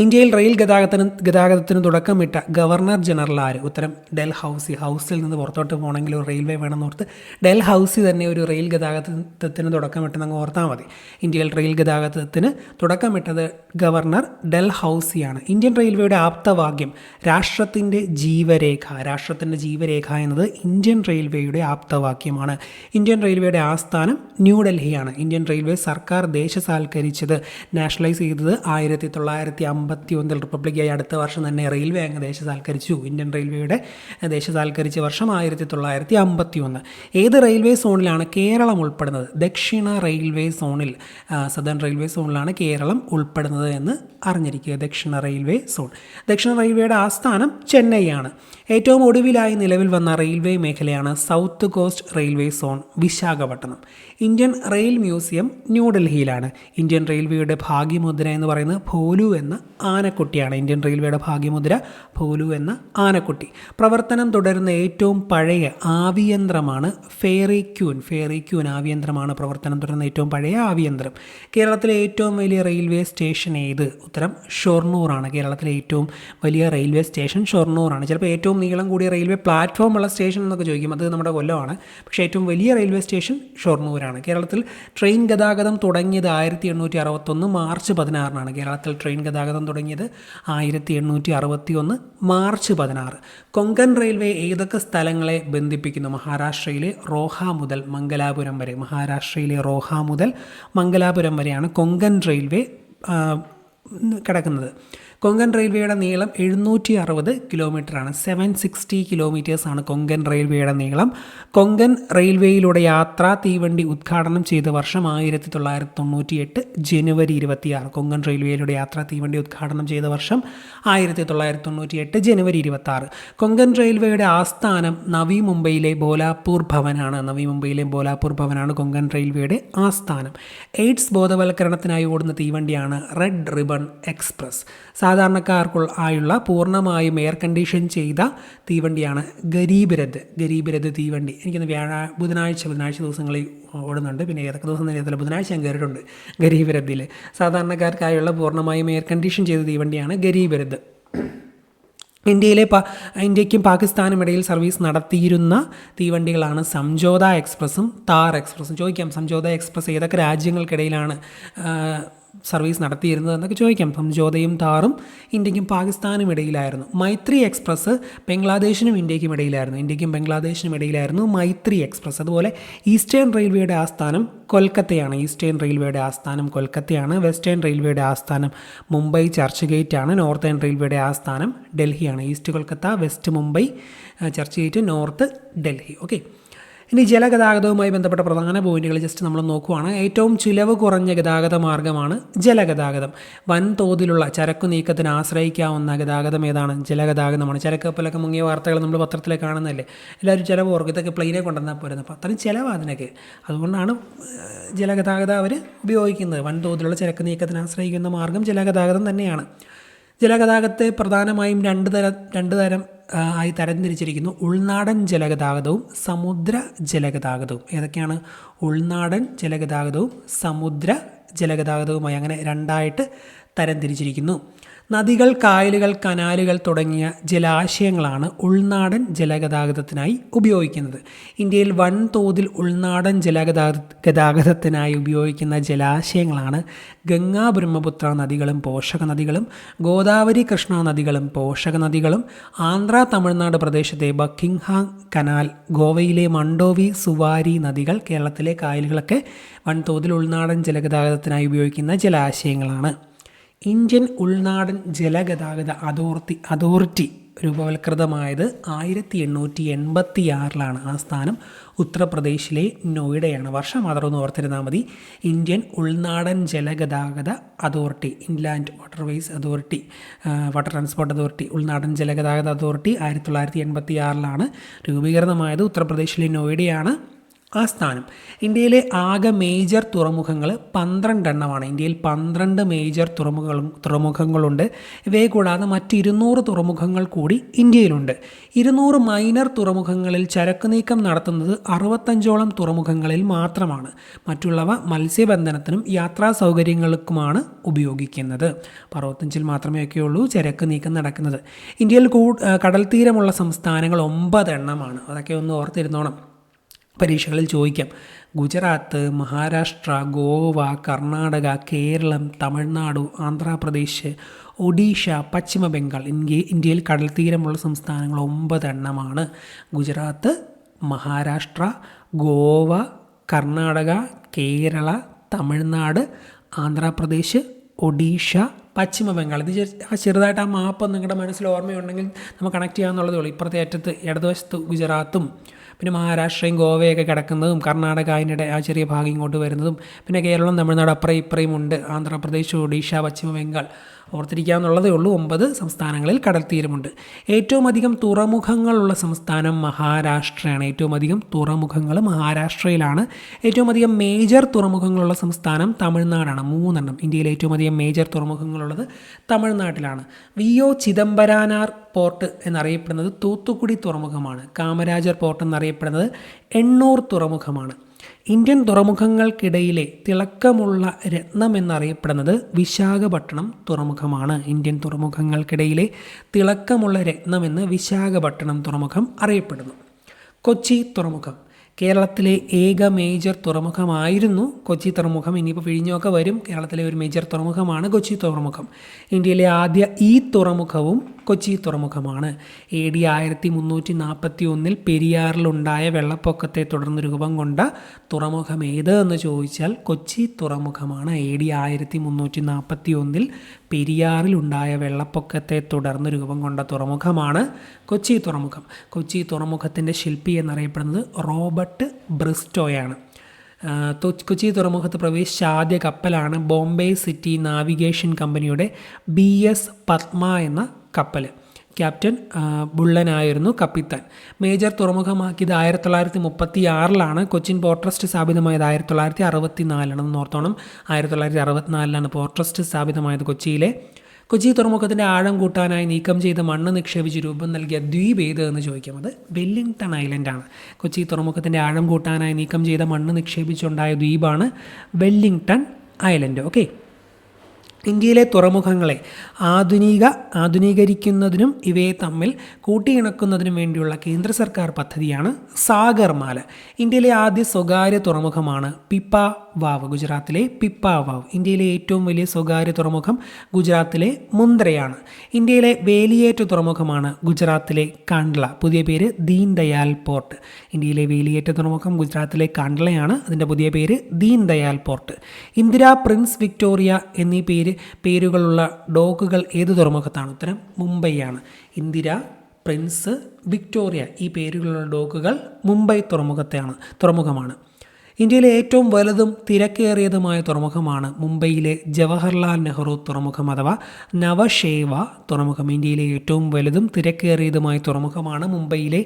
ഇന്ത്യയിൽ റെയിൽ ഗതാഗതത്തിന് തുടക്കമിട്ട ഗവർണർ ജനറൽ ആര്? ഉത്തരം ഡൽഹൌസി. ഹൗസിൽ നിന്ന് പുറത്തോട്ട് പോകണമെങ്കിൽ ഒരു റെയിൽവേ വേണമെന്നോർത്ത് ഡൽഹൌസി തന്നെ ഒരു റെയിൽ ഗതാഗതത്തിന് തുടക്കമിട്ടെന്ന് ഓർത്താൽ മതി. ഇന്ത്യയിൽ റെയിൽ ഗതാഗതത്തിന് തുടക്കമിട്ടത് ഗവർണർ ഡൽഹൌസിയാണ്. ഇന്ത്യൻ റെയിൽവേയുടെ ആപ്തവാക്യം രാഷ്ട്രത്തിൻ്റെ ജീവരേഖ. രാഷ്ട്രത്തിൻ്റെ ജീവരേഖ എന്നത് ഇന്ത്യൻ റെയിൽവേയുടെ ആപ്തവാക്യമാണ്. ഇന്ത്യൻ റെയിൽവേയുടെ ആസ്ഥാനം ന്യൂഡൽഹിയാണ്. ഇന്ത്യൻ റെയിൽവേ സർക്കാർ ദേശസാൽക്കരിച്ചത്, നാഷണലൈസ് ചെയ്തത് 1951 റിപ്പബ്ലിക്കായി അടുത്ത വർഷം തന്നെ റെയിൽവേ അങ്ങ് ദേശസാൽക്കരിച്ചു. ഇന്ത്യൻ റെയിൽവേയുടെ ദേശസാൽക്കരിച്ച വർഷം 1951. ഏത് റെയിൽവേ സോണിലാണ് കേരളം ഉൾപ്പെടുന്നത്? ദക്ഷിണ റെയിൽവേ സോണിൽ, സദൺ റെയിൽവേ സോണിലാണ് കേരളം ഉൾപ്പെടുന്നത് എന്ന് അറിഞ്ഞിരിക്കുക. ദക്ഷിണ റെയിൽവേ സോൺ. ദക്ഷിണ റെയിൽവേയുടെ ആസ്ഥാനം ചെന്നൈയാണ്. ഏറ്റവും ഒടുവിലായി നിലവിൽ വന്ന റെയിൽവേ മേഖലയാണ് south coast railway zone, Visakhapatnam. Indian rail museum ന്യൂഡൽഹിയിലാണ്. ഇന്ത്യൻ റെയിൽവേയുടെ ഭാഗ്യമുദ്ര എന്ന് പറയുന്നത് ഭോലു എന്ന ആനക്കുട്ടിയാണ്. ഇന്ത്യൻ റെയിൽവേയുടെ ഭാഗ്യമുദ്ര ഭോലു എന്ന ആനക്കുട്ടി. പ്രവർത്തനം തുടരുന്ന ഏറ്റവും പഴയ ആവിയന്ത്രമാണ് ഫേറിക്യൂൻ ആവിയന്ത്രമാണ് പ്രവർത്തനം തുടരുന്ന ഏറ്റവും പഴയ ആവിയന്ത്രം. കേരളത്തിലെ ഏറ്റവും വലിയ റെയിൽവേ സ്റ്റേഷൻ ഏത്? ഉത്തരം ഷൊർണൂറാണ്. കേരളത്തിലെ ഏറ്റവും വലിയ റെയിൽവേ സ്റ്റേഷൻ ഷൊർണൂറാണ്. ചിലപ്പോൾ ഏറ്റവും നീളം കൂടിയ റെയിൽവേ പ്ലാറ്റ്ഫോം ഉള്ള സ്റ്റേഷൻ എന്നൊക്കെ ചോദിക്കും, അത് നമ്മുടെ കൊല്ലമാണ്. പക്ഷേ ഏറ്റവും വലിയ റെയിൽവേ സ്റ്റേഷൻ ഷൊർണൂരാണ്. കേരളത്തിൽ ട്രെയിൻ ഗതാഗതം തുടങ്ങിയത് 1861 മാർച്ച് 16-നാണ്. കേരളത്തിൽ ട്രെയിൻ ഗതാഗതം തുടങ്ങിയത് 1861 മാർച്ച് 16. കൊങ്കൺ റെയിൽവേ ഏതൊക്കെ സ്ഥലങ്ങളെ ബന്ധിപ്പിക്കുന്നു? മഹാരാഷ്ട്രയിലെ റോഹ മുതൽ മംഗലാപുരം വരെ. മഹാരാഷ്ട്രയിലെ റോഹ മുതൽ മംഗലാപുരം വരെയാണ് കൊങ്കൺ റെയിൽവേ കിടക്കുന്നത്. കൊങ്കൺ റെയിൽവേയുടെ നീളം 760 കിലോമീറ്ററാണ്. 760 കിലോമീറ്റേഴ്സാണ് കൊങ്കൺ റെയിൽവേയുടെ നീളം. കൊങ്കൺ റെയിൽവേയിലൂടെ യാത്രാ തീവണ്ടി ഉദ്ഘാടനം ചെയ്ത വർഷം 1998 ജനുവരി 26. കൊങ്കൺ റെയിൽവേയിലൂടെ യാത്രാ തീവണ്ടി ഉദ്ഘാടനം ചെയ്ത വർഷം 1998 ജനുവരി 26. കൊങ്കൺ റെയിൽവേയുടെ ആസ്ഥാനം നവി മുംബൈയിലെ ബോലാപൂർ ഭവനാണ്. നവി മുംബൈയിലെ ബോലാപൂർ ഭവനാണ് കൊങ്കൺ റെയിൽവേയുടെ ആസ്ഥാനം. എയ്ഡ്സ് ബോധവൽക്കരണത്തിനായി ഓടുന്ന തീവണ്ടിയാണ് റെഡ് റിബൺ എക്സ്പ്രസ്. സാധാരണക്കാർക്കുള്ള പൂർണ്ണമായും എയർ കണ്ടീഷൻ ചെയ്ത തീവണ്ടിയാണ് ഗരീബ് രഥ് തീവണ്ടി. എനിക്കൊന്ന് ബുധനാഴ്ച ദിവസങ്ങളിൽ ഓടുന്നുണ്ട്. പിന്നെ ഏതൊക്കെ ദിവസം തന്നെ ബുധനാഴ്ച ഞാൻ കയറിയിട്ടുണ്ട് ഗരീബ് രഥിൽ. സാധാരണക്കാർക്കായുള്ള പൂർണ്ണമായും എയർ കണ്ടീഷൻ ചെയ്ത തീവണ്ടിയാണ് ഗരീബ് രഥ്. ഇന്ത്യയ്ക്കും പാകിസ്ഥാനും ഇടയിൽ സർവീസ് നടത്തിയിരുന്ന തീവണ്ടികളാണ് സംജോത എക്സ്പ്രസ്സും താർ എക്സ്പ്രസ്സും. ചോദിക്കാം, സംജോത എക്സ്പ്രസ് ഏതൊക്കെ രാജ്യങ്ങൾക്കിടയിലാണ് സർവീസ് നടത്തിയിരുന്നത് എന്നൊക്കെ ചോദിക്കാം. സംജോതയും താറും ഇന്ത്യക്കും പാകിസ്ഥാനും ഇടയിലായിരുന്നു. മൈത്രി എക്സ്പ്രസ് ബംഗ്ലാദേശിനും ഇന്ത്യക്കും ഇടയിലായിരുന്നു മൈത്രി എക്സ്പ്രസ്. അതുപോലെ ഈസ്റ്റേൺ റെയിൽവേയുടെ ആസ്ഥാനം കൊൽക്കത്തയാണ്. വെസ്റ്റേൺ റെയിൽവേയുടെ ആസ്ഥാനം മുംബൈ ചർച്ച് ഗേറ്റ് ആണ്. നോർത്തേൺ റെയിൽവേയുടെ ആസ്ഥാനം ഡൽഹിയാണ്. East Kolkata, west Mumbai Churchgate, north Delhi. Okay, ഇനി ജലഗതാഗതവുമായി ബന്ധപ്പെട്ട പ്രധാന പോയിന്റുകൾ ജസ്റ്റ് നമ്മൾ നോക്കുവാണ്. ഏറ്റവും ചിലവ് കുറഞ്ഞ ഗതാഗത മാർഗ്ഗമാണ് ജലഗതാഗതം. വൻതോതിലുള്ള ചരക്കു നീക്കത്തിന് ആശ്രയിക്കാവുന്ന ഗതാഗതം ഏതാണ്? ജലഗതാഗതമാണ്. ചരക്കപ്പലൊക്കെ മുങ്ങിയ വാർത്തകൾ നമ്മൾ പത്രത്തിലെ കാണുന്നതല്ലേ. എല്ലാവരും ചിലവ് ഓർക്കും, ഇതൊക്കെ പ്ലെയിനെ കൊണ്ടുവന്നാൽ പോരുന്നത്. അപ്പോൾ അത്രയും ചിലവാണ് അതിനൊക്കെ. അതുകൊണ്ടാണ് ജലഗതാഗതം അവർ ഉപയോഗിക്കുന്നത്. വൻതോതിലുള്ള ചരക്ക് നീക്കത്തിന് ആശ്രയിക്കുന്ന മാർഗ്ഗം ജലഗതാഗതം തന്നെയാണ്. ജലഗതാഗതത്തെ പ്രധാനമായും രണ്ട് തരം ആയി തരംതിരിച്ചിരിക്കുന്നു. ഉൾനാടൻ ജലഗതാഗതവും സമുദ്ര ജലഗതാഗതവും. ഏതൊക്കെയാണ്? ഉൾനാടൻ ജലഗതാഗതവും സമുദ്ര ജലഗതാഗതവുമായി അങ്ങനെ രണ്ടായിട്ട് തരംതിരിച്ചിരിക്കുന്നു. നദികൾ, കായലുകൾ, കനാലുകൾ തുടങ്ങിയ ജലാശയങ്ങളാണ് ഉൾനാടൻ ജലഗതാഗതത്തിനായി ഉപയോഗിക്കുന്നത്. ഇന്ത്യയിൽ വൻതോതിൽ ഉൾനാടൻ ഗതാഗതത്തിനായി ഉപയോഗിക്കുന്ന ജലാശയങ്ങളാണ് ഗംഗാ ബ്രഹ്മപുത്ര നദികളും പോഷക നദികളും, ഗോദാവരി കൃഷ്ണ നദികളും പോഷക നദികളും, ആന്ധ്ര തമിഴ്നാട് പ്രദേശത്തെ ബക്കിംഗ്ഹാം കനാൽ, ഗോവയിലെ മണ്ടോവി സുവാരി നദികൾ, കേരളത്തിലെ കായലുകളൊക്കെ വൻതോതിൽ ഉൾനാടൻ ജലഗതാഗതത്തിനായി ഉപയോഗിക്കുന്ന ജലാശയങ്ങളാണ്. ഇന്ത്യൻ ഉൾനാടൻ ജലഗതാഗത അതോറിറ്റി രൂപവൽകൃതമായത് 1886 ആസ്ഥാനം ഉത്തർപ്രദേശിലെ നോയിഡയാണ്. വർഷം മാത്രമൊന്ന് ഓർത്തിരുന്നാൽ മതി. ഇന്ത്യൻ ഉൾനാടൻ ജലഗതാഗത authority, inland waterways authority, water transport authority, ഉൾനാടൻ ജലഗതാഗത അതോറിറ്റി 1986 രൂപീകൃതമായത്. ഉത്തർപ്രദേശിലെ നോയിഡയാണ് ആസ്ഥാനം. ഇന്ത്യയിലെ ആകെ മേജർ തുറമുഖങ്ങൾ 12 എണ്ണമാണ്. ഇന്ത്യയിൽ 12 മേജർ തുറമുഖങ്ങളുണ്ട്. ഇവയെ കൂടാതെ മറ്റ് 200 തുറമുഖങ്ങൾ കൂടി ഇന്ത്യയിലുണ്ട്. 200 മൈനർ തുറമുഖങ്ങളിൽ ചരക്ക് നീക്കം നടത്തുന്നത് 65ഓളം തുറമുഖങ്ങളിൽ മാത്രമാണ്. മറ്റുള്ളവ മത്സ്യബന്ധനത്തിനും യാത്രാ സൗകര്യങ്ങൾക്കുമാണ് ഉപയോഗിക്കുന്നത്. 65 മാത്രമേ ഒക്കെയുള്ളൂ ചരക്ക് നീക്കം നടക്കുന്നത്. ഇന്ത്യയിൽ കടൽ തീരമുള്ള സംസ്ഥാനങ്ങൾ 9 എണ്ണമാണ്. അതൊക്കെ ഒന്ന് ഓർത്തിരുന്നോണം, പരീക്ഷകളിൽ ചോദിക്കാം. ഗുജറാത്ത്, മഹാരാഷ്ട്ര, ഗോവ, കർണാടക, കേരളം, തമിഴ്നാട്, ആന്ധ്രാപ്രദേശ്, ഒഡീഷ, പശ്ചിമ ബംഗാൾ. ഇന്ത്യയിൽ കടൽ തീരമുള്ള സംസ്ഥാനങ്ങൾ 9 എണ്ണമാണ്. ഗുജറാത്ത്, മഹാരാഷ്ട്ര, ഗോവ, കർണാടക, കേരള, തമിഴ്നാട്, ആന്ധ്രാപ്രദേശ്, ഒഡീഷ, പശ്ചിമ ബംഗാൾ. ഇത് ചെറുതായിട്ട് ആ മാപ്പ് നിങ്ങളുടെ മനസ്സിൽ ഓർമ്മയുണ്ടെങ്കിൽ നമുക്ക് കണക്ട് ചെയ്യാമെന്നുള്ളതേ ഉള്ളൂ. ഇപ്പുറത്തെ അറ്റത്ത് ഇടതുവശത്ത് ഗുജറാത്തും പിന്നെ മഹാരാഷ്ട്രയും ഗോവയൊക്കെ കിടക്കുന്നതും കർണാടക അതിനിടെ ആ ചെറിയ ഭാഗം ഇങ്ങോട്ട് വരുന്നതും പിന്നെ കേരളം, തമിഴ്നാട് അപ്പുറയും ഇപ്പുറയും ഉണ്ട്. ആന്ധ്രാപ്രദേശ്, ഒഡീഷ, പശ്ചിമ ബംഗാൾ ഓർത്തിരിക്കാമെന്നുള്ളതേ ഉള്ളൂ. 9 സംസ്ഥാനങ്ങളിൽ കടൽ തീരമുണ്ട്. ഏറ്റവും അധികം തുറമുഖങ്ങളുള്ള സംസ്ഥാനം മഹാരാഷ്ട്രയാണ്. ഏറ്റവും അധികം തുറമുഖങ്ങൾ മഹാരാഷ്ട്രയിലാണ്. ഏറ്റവും അധികം മേജർ തുറമുഖങ്ങളുള്ള സംസ്ഥാനം തമിഴ്നാടാണ്. 3 എണ്ണം. ഇന്ത്യയിൽ ഏറ്റവും അധികം മേജർ തുറമുഖങ്ങളുള്ളത് തമിഴ്നാട്ടിലാണ്. വി.ഒ. ചിദംബരാനാർ പോർട്ട് എന്നറിയപ്പെടുന്നത് തൂത്തുക്കുടി തുറമുഖമാണ്. കാമരാജർ പോർട്ട് എന്നറിയപ്പെടുന്നത് എണ്ണൂർ തുറമുഖമാണ്. ഇന്ത്യൻ തുറമുഖങ്ങൾക്കിടയിലെ തിളക്കമുള്ള രത്നം എന്നറിയപ്പെടുന്നത് വിശാഖപട്ടണം തുറമുഖമാണ്. ഇന്ത്യൻ തുറമുഖങ്ങൾക്കിടയിലെ തിളക്കമുള്ള രത്നം എന്ന് വിശാഖപട്ടണം തുറമുഖം അറിയപ്പെടുന്നു. കൊച്ചി തുറമുഖം കേരളത്തിലെ ഏക മേജർ തുറമുഖമായിരുന്നു കൊച്ചി തുറമുഖം. ഇനിയിപ്പോൾ വിഴിഞ്ഞമൊക്കെ വരും. കേരളത്തിലെ ഒരു മേജർ തുറമുഖമാണ് കൊച്ചി തുറമുഖം. ഇന്ത്യയിലെ ആദ്യ തുറമുഖവും കൊച്ചി തുറമുഖമാണ്. AD 1341 പെരിയാറിലുണ്ടായ വെള്ളപ്പൊക്കത്തെ തുടർന്ന് രൂപം കൊണ്ട തുറമുഖം ഏത് എന്ന് ചോദിച്ചാൽ കൊച്ചി തുറമുഖമാണ്. AD 1341 പെരിയാറിലുണ്ടായ വെള്ളപ്പൊക്കത്തെ തുടർന്ന് രൂപം കൊണ്ട തുറമുഖമാണ് കൊച്ചി തുറമുഖം. കൊച്ചി തുറമുഖത്തിൻ്റെ ശില്പി എന്നറിയപ്പെടുന്നത് റോബർട്ട് ബ്രിസ്റ്റോയാണ്. കൊച്ചി തുറമുഖത്ത് പ്രവേശിച്ച ആദ്യ കപ്പലാണ് Bombay city navigation company BS Padma എന്ന കപ്പൽ. ക്യാപ്റ്റൻ ബുള്ളനായിരുന്നു കപ്പിത്താൻ. മേജർ തുറമുഖമാക്കിയത് 1936 കൊച്ചിൻ പോർട്ട് ട്രസ്റ്റ് സ്ഥാപിതമായത് 1964 ഓർത്തോണം. 1964 പോർട്ട് ട്രസ്റ്റ് സ്ഥാപിതമായത് കൊച്ചിയിലെ. കൊച്ചി തുറമുഖത്തിൻ്റെ ആഴം കൂട്ടാനായി നീക്കം ചെയ്ത മണ്ണ് നിക്ഷേപിച്ച് രൂപം നൽകിയ ദ്വീപ് ഏത് എന്ന് ചോദിക്കാം. അത് വെല്ലിംഗ്ടൺ ഐലൻഡാണ്. കൊച്ചി തുറമുഖത്തിൻ്റെ ആഴം കൂട്ടാനായി നീക്കം ചെയ്ത മണ്ണ് നിക്ഷേപിച്ചുണ്ടായ ദ്വീപാണ് വെല്ലിംഗ്ടൺ ഐലൻഡ്. ഓക്കെ. ഇന്ത്യയിലെ തുറമുഖങ്ങളെ ആധുനീകരിക്കുന്നതിനും ഇവയെ തമ്മിൽ കൂട്ടിയിണക്കുന്നതിനും വേണ്ടിയുള്ള കേന്ദ്ര സർക്കാർ പദ്ധതിയാണ് സാഗർമാല. ഇന്ത്യയിലെ ആദ്യ സ്വകാര്യ തുറമുഖമാണ് പിപ്പാവാവ്, ഗുജറാത്തിലെ പിപ്പാവാവ്. ഇന്ത്യയിലെ ഏറ്റവും വലിയ സ്വകാര്യ തുറമുഖം ഗുജറാത്തിലെ മുന്ദ്രയാണ്. ഇന്ത്യയിലെ വേലിയേറ്റ തുറമുഖമാണ് ഗുജറാത്തിലെ കാണ്ട്ല, പുതിയ പേര് ദീൻ ദയാൽ പോർട്ട്. ഇന്ത്യയിലെ വേലിയേറ്റ തുറമുഖം ഗുജറാത്തിലെ കാണ്ട്ലയാണ്, അതിൻ്റെ പുതിയ പേര് Deen Dayal port. Indira, prince Victoria എന്നീ പേരുകളുള്ള ഡോക്കുകൾ ഏത് തുറമുഖത്താണ്? ഉത്തരം മുംബൈയാണ്. ഇന്ദിര, പ്രിൻസ്, വിക്ടോറിയ ഈ പേരുകളുള്ള ഡോക്കുകൾ മുംബൈ തുറമുഖമാണ്. ഇന്ത്യയിലെ ഏറ്റവും വലുതും തിരക്കേറിയതുമായ തുറമുഖമാണ് മുംബൈയിലെ ജവഹർലാൽ നെഹ്റു തുറമുഖം അഥവാ നവശേവ തുറമുഖം. ഇന്ത്യയിലെ ഏറ്റവും വലുതും തിരക്കേറിയതുമായ തുറമുഖമാണ് മുംബൈയിലെ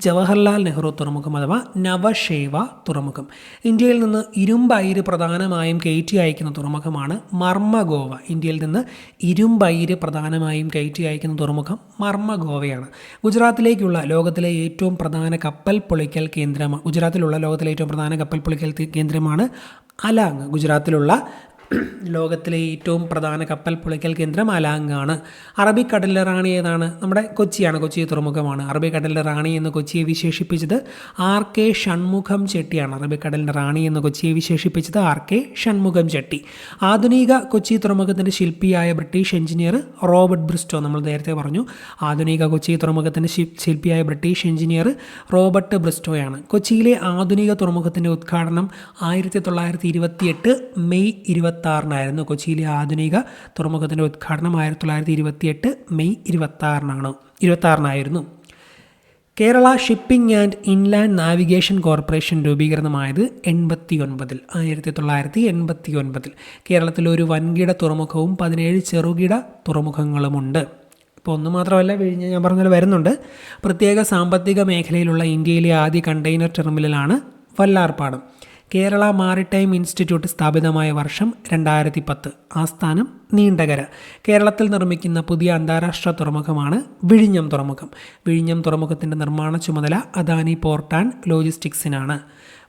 ജവഹർലാൽ നെഹ്റു തുറമുഖം അഥവാ നവശേവ തുറമുഖം. ഇന്ത്യയിൽ നിന്ന് ഇരുമ്പയിര് പ്രധാനമായും കയറ്റി അയക്കുന്ന തുറമുഖമാണ് മർമ്മഗോവ. ഇന്ത്യയിൽ നിന്ന് ഇരുമ്പയിര് പ്രധാനമായും കയറ്റി അയക്കുന്ന തുറമുഖം മർമ്മഗോവയാണ്. ഗുജറാത്തിലുള്ള ലോകത്തിലെ ഏറ്റവും പ്രധാന കപ്പൽ പൊളിക്കൽ കേന്ദ്രമാണ് അലാങ്. ഗുജറാത്തിലുള്ള ലോകത്തിലെ ഏറ്റവും പ്രധാന കപ്പൽ പൊളിക്കൽ കേന്ദ്രം അലാങ് ആണ്. അറബിക്കടലിലെ റാണി ഏതാണ്? നമ്മുടെ കൊച്ചിയാണ്. കൊച്ചി തുറമുഖമാണ്. അറബിക്കടലിലെ റാണി എന്ന് കൊച്ചിയെ വിശേഷിപ്പിച്ചത് RK ഷൺമുഖം ചെട്ടിയാണ്. അറബിക്കടലിൻ്റെ റാണി എന്ന് കൊച്ചിയെ വിശേഷിപ്പിച്ചത് RK ഷൺമുഖം ചെട്ടി. ആധുനിക കൊച്ചി തുറമുഖത്തിൻ്റെ ശില്പിയായ ബ്രിട്ടീഷ് എഞ്ചിനീയർ റോബർട്ട് ബ്രിസ്റ്റോ. നമ്മൾ നേരത്തെ പറഞ്ഞു, ആധുനിക കൊച്ചി തുറമുഖത്തിൻ്റെ ശില്പിയായ ബ്രിട്ടീഷ് എഞ്ചിനീയർ റോബർട്ട് ബ്രിസ്റ്റോയാണ്. കൊച്ചിയിലെ ആധുനിക തുറമുഖത്തിൻ്റെ ഉദ്ഘാടനം 1928 മെയ് 26 കൊച്ചിയിലെ ആധുനിക തുറമുഖത്തിൻ്റെ ഉദ്ഘാടനം 1928 May 26 Kerala shipping and inland navigation corporation രൂപീകൃതമായത് 1989. കേരളത്തിൽ ഒരു വൻകിട തുറമുഖവും 17 ചെറുകിട തുറമുഖങ്ങളുമുണ്ട്. ഇപ്പോൾ ഒന്ന് മാത്രമല്ല, വിഴിഞ്ഞ ഞാൻ പറഞ്ഞാൽ വരുന്നുണ്ട്. പ്രത്യേക സാമ്പത്തിക മേഖലയിലുള്ള ഇന്ത്യയിലെ ആദ്യ കണ്ടെയ്നർ ടെർമിനലാണ് വല്ലാർപാടം. കേരള മാരിടൈം ഇൻസ്റ്റിറ്റ്യൂട്ട് സ്ഥാപിതമായ വർഷം 2010. ആസ്ഥാനം നീണ്ടകര. കേരളത്തിൽ നിർമ്മിക്കുന്ന പുതിയ അന്താരാഷ്ട്ര തുറമുഖമാണ് വിഴിഞ്ഞം തുറമുഖം. വിഴിഞ്ഞം തുറമുഖത്തിൻ്റെ നിർമ്മാണ ചുമതല അദാനി പോർട്ട് ആൻഡ് ലോജിസ്റ്റിക്സിനാണ്.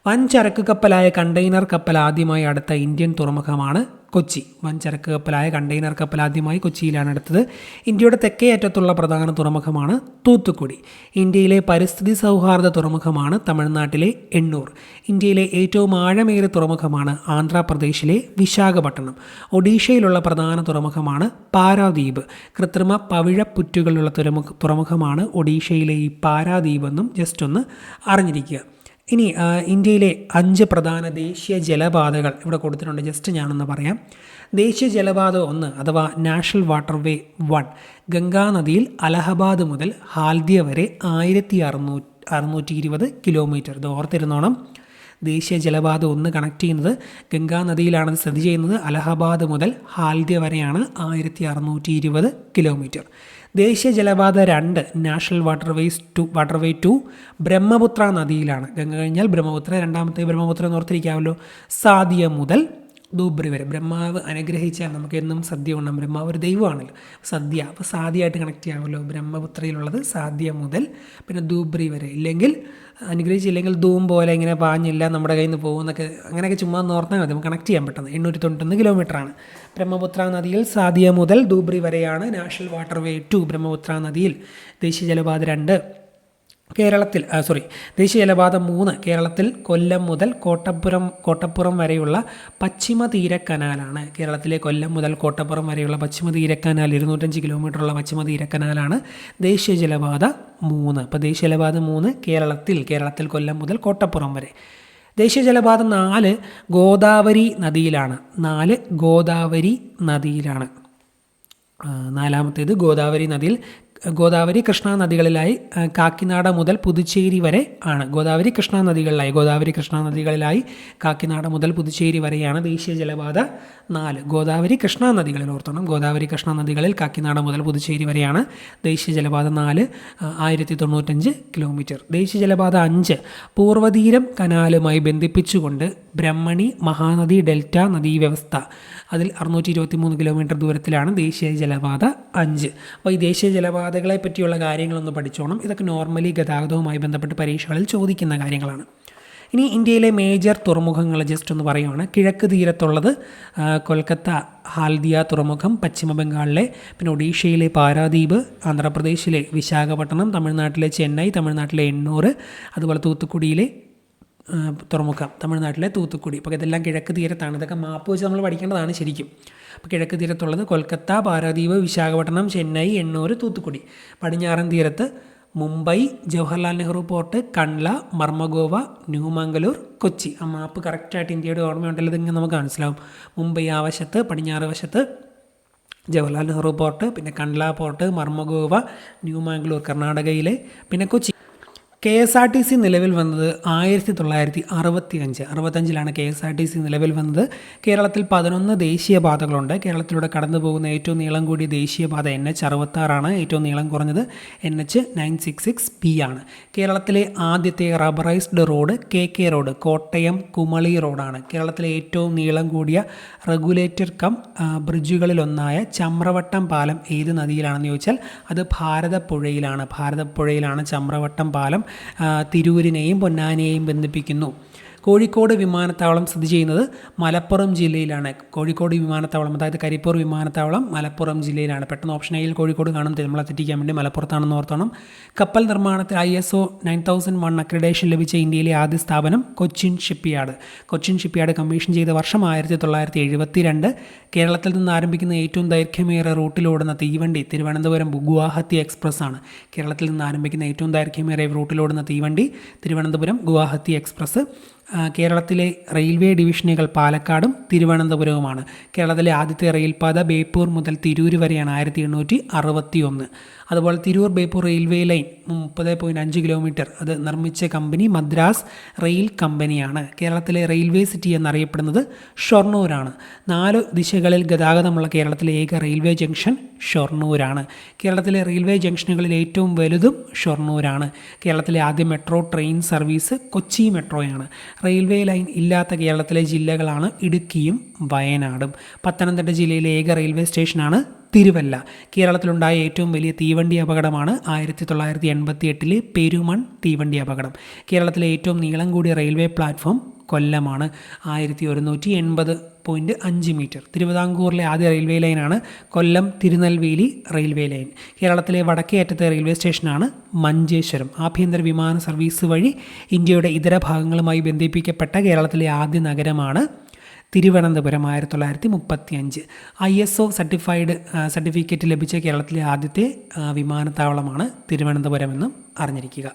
വൻ ചരക്ക് കപ്പലായ കണ്ടെയ്നർ കപ്പൽ ആദ്യമായി അടുത്ത ഇന്ത്യൻ തുറമുഖമാണ് കൊച്ചി. വൻ ചരക്ക് കപ്പലായ കണ്ടെയ്നർ കപ്പൽ ആദ്യമായി കൊച്ചിയിലാണ് അടുത്തത്. ഇന്ത്യയുടെ തെക്കേ അറ്റത്തുള്ള പ്രധാന തുറമുഖമാണ് തൂത്തുക്കുടി. ഇന്ത്യയിലെ പരിസ്ഥിതി സൗഹാർദ്ദ തുറമുഖമാണ് തമിഴ്നാട്ടിലെ എണ്ണൂർ. ഇന്ത്യയിലെ ഏറ്റവും ആഴമേറിയ തുറമുഖമാണ് ആന്ധ്രാപ്രദേശിലെ വിശാഖപട്ടണം. ഒഡീഷയിലുള്ള പ്രധാന തുറമുഖമാണ് പാരാദ്വീപ്. കൃത്രിമ പവിഴപ്പുറ്റുകളുള്ള തുറമുഖമാണ് ഒഡീഷയിലെ ഈ പാരാദ്വീപ് എന്നും ജസ്റ്റ് ഒന്ന് അറിഞ്ഞിരിക്കുക. ഇനി ഇന്ത്യയിലെ 5 പ്രധാന ദേശീയ ജലപാതകൾ ഇവിടെ കൊടുത്തിട്ടുണ്ട്. ജസ്റ്റ് ഞാനൊന്ന് പറയാം. ദേശീയ ജലപാത 1 അഥവാ നാഷണൽ വാട്ടർവേ 1 ഗംഗാനദിയിൽ അലഹബാദ് മുതൽ ഹാൽദിയ വരെ 1620 കിലോമീറ്റർ. ഇത് ഓർത്തിരുന്നോണം. ദേശീയ ജലപാത 1 കണക്ട് ചെയ്യുന്നത് ഗംഗാനദിയിലാണ് സ്ഥിതി ചെയ്യുന്നത്. അലഹബാദ് മുതൽ ഹാൽദിയ വരെയാണ് 1620 കിലോമീറ്റർ. ദേശീയ ജലപാത 2 നാഷണൽ വാട്ടർവേ 2 ബ്രഹ്മപുത്ര നദിയിലാണ്. ഗംഗ കഴിഞ്ഞാൽ ബ്രഹ്മപുത്ര, രണ്ടാമത്തെ ബ്രഹ്മപുത്ര എന്ന് ഓർത്തിരിക്കാമല്ലോ. സാദിയ മുതൽ ധൂബ്രി വരെ. ബ്രഹ്മാവ് അനുഗ്രഹിച്ചാൽ നമുക്ക് എന്നും സദ്യ ഉണ്ടാകും. ബ്രഹ്മാവ് ഒരു ദൈവമാണല്ലോ, സദ്യ. അപ്പോൾ സാദിയായിട്ട് കണക്ട് ചെയ്യാമല്ലോ. ബ്രഹ്മപുത്രയിലുള്ളത് സാദിയ മുതൽ പിന്നെ ധൂബ്രി വരെ. ഇല്ലെങ്കിൽ അനുഗ്രഹിച്ചില്ലെങ്കിൽ ധൂം പോലെ ഇങ്ങനെ പാഞ്ഞില്ല നമ്മുടെ കയ്യിൽ നിന്ന് പോകുന്നൊക്കെ, അങ്ങനെയൊക്കെ ചുമ്മാ ഓർത്താൽ മതി. നമുക്ക് കണക്ട് ചെയ്യാൻ പെട്ടെന്ന്. 891 കിലോമീറ്ററാണ്. ബ്രഹ്മപുത്ര നദിയിൽ സാദിയ മുതൽ ധൂബ്രി വരെയാണ് നാഷണൽ വാട്ടർവേ 2 ബ്രഹ്മപുത്ര നദിയിൽ. ദേശീയ ജലപാത 2 ദേശീയ ജലപാത 3 കേരളത്തിൽ കൊല്ലം മുതൽ കോട്ടപ്പുറം വരെയുള്ള പശ്ചിമ തീര കനാലാണ്. കേരളത്തിലെ കൊല്ലം മുതൽ കോട്ടപ്പുറം വരെയുള്ള പശ്ചിമ തീര കനാൽ 205 കിലോമീറ്ററുള്ള പശ്ചിമ തീര കനാലാണ് ദേശീയ ജലപാത 3. അപ്പോൾ ദേശീയ ജലപാത 3 കേരളത്തിൽ കൊല്ലം മുതൽ കോട്ടപ്പുറം വരെ. ദേശീയ ജലപാത 4 ഗോദാവരി നദിയിലാണ്. നാലാമത്തേത് ഗോദാവരി കൃഷ്ണ നദികളിലായി കാക്കിനാട മുതൽ പുതുച്ചേരി വരെ ആണ്. ഗോദാവരി കൃഷ്ണ നദികളിലായി കാക്കിനാട മുതൽ പുതുച്ചേരി വരെയാണ് ദേശീയ ജലപാത 4. ഗോദാവരി കൃഷ്ണ നദികളിൽ ഓർത്തണം, ഗോദാവരി കൃഷ്ണ നദികളിൽ കാക്കിനാട മുതൽ പുതുച്ചേരി വരെയാണ് ദേശീയ ജലപാത 4, 1095 കിലോമീറ്റർ. ദേശീയ ജലപാത 5 പൂർവ്വതീരം കനാലുമായി ബന്ധിപ്പിച്ചുകൊണ്ട് ബ്രഹ്മണി മഹാനദി ഡെൽറ്റ നദീവ്യവസ്ഥ, അതിൽ 623 കിലോമീറ്റർ ദൂരത്തിലാണ് ദേശീയ ജലപാത 5. അപ്പോൾ ഈ ദേശീയ ജലപാതകളെ പറ്റിയുള്ള കാര്യങ്ങളൊന്ന് പഠിച്ചോണം. ഇതൊക്കെ നോർമലി ഗതാഗതവുമായി ബന്ധപ്പെട്ട് പരീക്ഷകളിൽ ചോദിക്കുന്ന കാര്യങ്ങളാണ്. ഇനി ഇന്ത്യയിലെ മേജർ തുറമുഖങ്ങൾ ജസ്റ്റ് ഒന്ന് പറയുകയാണ്. കിഴക്ക് തീരത്തുള്ളത് കൊൽക്കത്ത ഹാൽദിയ തുറമുഖം, പശ്ചിമ ബംഗാളിലെ, പിന്നെ ഒഡീഷയിലെ പാരാദ്വീപ്, ആന്ധ്രാപ്രദേശിലെ വിശാഖപട്ടണം, തമിഴ്നാട്ടിലെ ചെന്നൈ, തമിഴ്നാട്ടിലെ എണ്ണൂർ, അതുപോലെ തൂത്തുക്കുടിയിലെ തുറമുഖം, തമിഴ്നാട്ടിലെ തൂത്തുക്കുടി. അപ്പോൾ ഇതെല്ലാം കിഴക്ക് തീരത്താണ്. ഇതൊക്കെ മാപ്പ് വെച്ച് നമ്മൾ പഠിക്കേണ്ടതാണ് ശരിക്കും. അപ്പോൾ കിഴക്ക് തീരത്തുള്ളത് കൊൽക്കത്ത, പാരാദ്വീപ്, വിശാഖപട്ടണം, ചെന്നൈ, എണ്ണൂർ, തൂത്തുക്കുടി. പടിഞ്ഞാറൻ തീരത്ത് മുംബൈ, ജവഹർലാൽ നെഹ്റു പോർട്ട്, കണ്ട്ല, മർമഗോവ, ന്യൂമംഗലൂർ, കൊച്ചി. ആ മാപ്പ് കറക്റ്റായിട്ട് ഇന്ത്യയുടെ ഓർമ്മയുണ്ടല്ലോ, ഇതിങ്ങനെ നമുക്ക് മനസ്സിലാവും. മുംബൈ ആ വശത്ത്, പടിഞ്ഞാറ് വശത്ത് ജവഹർലാൽ നെഹ്റു പോർട്ട്, പിന്നെ കണ്ട്ല പോർട്ട്, മർമഗോവ, ന്യൂമാംഗ്ലൂർ കർണാടകയിലെ, പിന്നെ കൊച്ചി. KSRTC നിലവിൽ വന്നത് 1965 KSRTC നിലവിൽ വന്നത്. കേരളത്തിൽ 11 ദേശീയപാതകളുണ്ട്. കേരളത്തിലൂടെ കടന്നു പോകുന്ന ഏറ്റവും നീളം കൂടിയ ദേശീയപാത NH66 ഏറ്റവും നീളം കുറഞ്ഞത് NH966B ആണ്. കേരളത്തിലെ ആദ്യത്തെ rubberised road KK road, Kottayam Kumily റോഡാണ്. കേരളത്തിലെ ഏറ്റവും നീളം കൂടിയ റെഗുലേറ്റർ ബ്രിഡ്ജുകളിലൊന്നായ ചമ്രവട്ടം പാലം ഏത് നദിയിലാണെന്ന് ചോദിച്ചാൽ അത് ഭാരതപ്പുഴയിലാണ് ചമ്രവട്ടം പാലം. തിരൂരിനെയും പൊന്നാനിയെയും ബന്ധിപ്പിക്കുന്നു. കോഴിക്കോട് വിമാനത്താവളം സ്ഥിതി ചെയ്യുന്നത് മലപ്പുറം ജില്ലയിലാണ്. കോഴിക്കോട് വിമാനത്താവളം, അതായത് കരിപ്പൂർ വിമാനത്താവളം മലപ്പുറം ജില്ലയിലാണ്. പെട്ടെന്ന് ഓപ്ഷൻ എയിൽ കോഴിക്കോട് കാണും, നമ്മളെ തെറ്റിക്കാൻ വേണ്ടി മലപ്പുറത്താണെന്ന് ഓർത്തണം. കപ്പൽ നിർമ്മാണത്തിൽ ISO 9001 അക്രഡിറ്റേഷൻ ലഭിച്ച ഇന്ത്യയിലെ ആദ്യ സ്ഥാപനം കൊച്ചിൻ ഷിപ്പ്യാർഡ് കമ്മീഷൻ ചെയ്ത വർഷം 1972. കേരളത്തിൽ നിന്ന് ആരംഭിക്കുന്ന ഏറ്റവും ദൈർഘ്യമേറിയ റൂട്ടിലോടുന്ന തീവണ്ടി തിരുവനന്തപുരം ഗുവാഹത്തി എക്സ്പ്രസ് ആണ്. കേരളത്തിൽ നിന്ന് ആരംഭിക്കുന്ന ഏറ്റവും ദൈർഘ്യമേറിയ റൂട്ടിലോടുന്ന തീവണ്ടി തിരുവനന്തപുരം ഗുവാഹത്തി എക്സ്പ്രസ്. കേരളത്തിലെ റെയിൽവേ ഡിവിഷനുകൾ പാലക്കാടും തിരുവനന്തപുരവുമാണ്. കേരളത്തിലെ ആദ്യത്തെ റെയിൽപാത ബേപ്പൂർ മുതൽ തിരൂർ വരെയാണ് 1861. അതുപോലെ Tirur Beypore railway line 30.5 kilometre, അത് നിർമ്മിച്ച കമ്പനി മദ്രാസ് റെയിൽ കമ്പനിയാണ്. കേരളത്തിലെ റെയിൽവേ സിറ്റി എന്നറിയപ്പെടുന്നത് ഷൊർണൂരാണ്. 4 ദിശകളിൽ ഗതാഗതമുള്ള കേരളത്തിലെ ഏക റെയിൽവേ ജംഗ്ഷൻ ഷൊർണൂരാണ്. കേരളത്തിലെ റെയിൽവേ ജംഗ്ഷനുകളിൽ ഏറ്റവും വലുതും ഷൊർണൂരാണ്. കേരളത്തിലെ ആദ്യ മെട്രോ ട്രെയിൻ സർവീസ് കൊച്ചി മെട്രോയാണ്. റെയിൽവേ ലൈൻ ഇല്ലാത്ത കേരളത്തിലെ ജില്ലകളാണ് ഇടുക്കിയും വയനാടും. പത്തനംതിട്ട ജില്ലയിലെ ഏക റെയിൽവേ സ്റ്റേഷനാണ് തിരുവല്ല. കേരളത്തിലുണ്ടായ ഏറ്റവും വലിയ തീവണ്ടി അപകടമാണ് 1988 പെരുമൺ തീവണ്ടി അപകടം. കേരളത്തിലെ ഏറ്റവും നീളം കൂടിയ റെയിൽവേ പ്ലാറ്റ്ഫോം കൊല്ലമാണ്, 1180.5 മീറ്റർ. തിരുവിതാംകൂറിലെ ആദ്യ റെയിൽവേ ലൈനാണ് കൊല്ലം തിരുനെൽവേലി റെയിൽവേ ലൈൻ. കേരളത്തിലെ വടക്കേ അറ്റത്തെ റെയിൽവേ സ്റ്റേഷനാണ് മഞ്ചേശ്വരം. ആഭ്യന്തര വിമാന സർവീസ് വഴി ഇന്ത്യയുടെ ഇതര ഭാഗങ്ങളുമായി ബന്ധിപ്പിക്കപ്പെട്ട കേരളത്തിലെ ആദ്യ നഗരമാണ് തിരുവനന്തപുരം. 1935 ISO സർട്ടിഫിക്കറ്റ് ലഭിച്ച കേരളത്തിലെ ആദ്യത്തെ വിമാനത്താവളമാണ് തിരുവനന്തപുരം എന്നും അറിഞ്ഞിരിക്കുക.